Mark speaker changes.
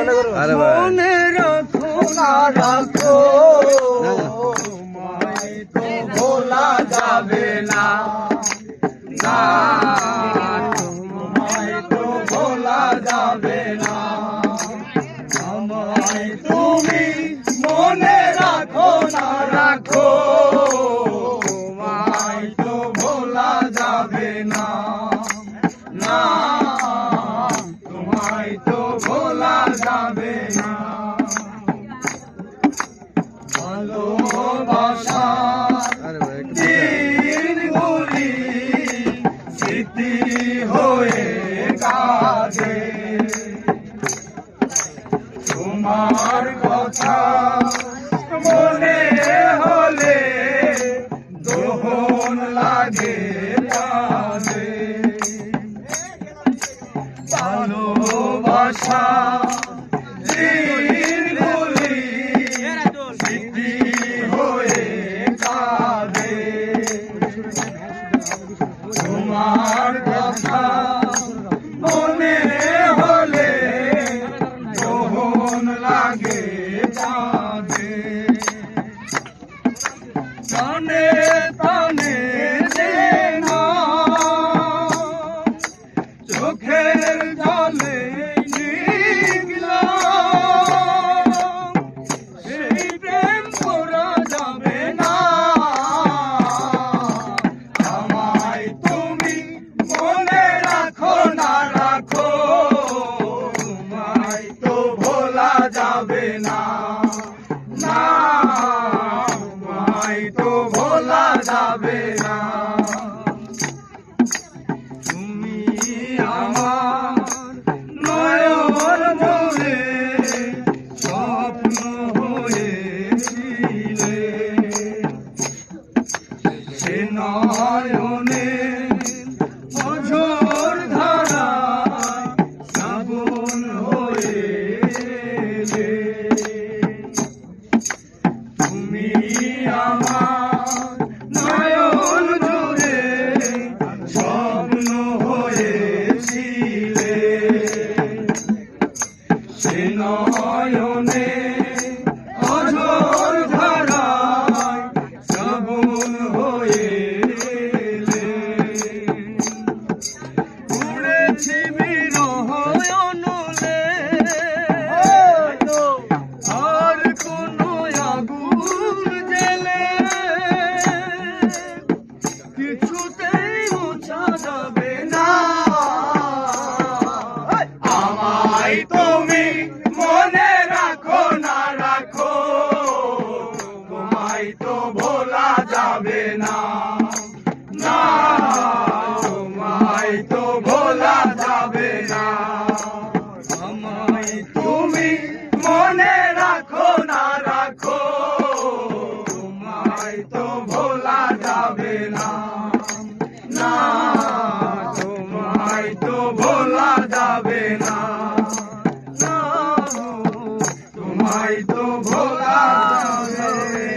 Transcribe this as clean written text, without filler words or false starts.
Speaker 1: মনে রাখো না রাখো তোমায় তো ভোলা যাবে না, না তোমায় তো ভোলা যাবে না। আমায় তুমি মনে রাখো না রাখো তোমায় তো ভোলা যাবে না, না তোমায় তো ভোলা যাবে না। ভালোবাসা দিনগুলি স্মৃতি হয়ে কাঁদে, তোমার কথা মনে হলে দোহন লাগে কাঁদে। ভালোবাসা দিনগুলি স্মৃতি হয়ে কাঁদে, তোমার কথা মনে হলে দোহন লাগে কাঁদে। টানে টানে দেনা চোখের জলে লিখলাম, সেই প্রেম করা যাবে না। আমায় তুমি মনে রাখো না রাখো তোমায় তো ভোলা যাবে না, না তোমায় তো ভোলা যাবে না। তুমি আমার নয়ন জলে স্বপ্ন হয়েছিলে, সে নয়নে অঝোর ধারায় শ্রাবণ হয়ে এলে। তুমি আমার নয়ন জুড়ে স্বপ্ন হয়েছিলে, সে নয়নে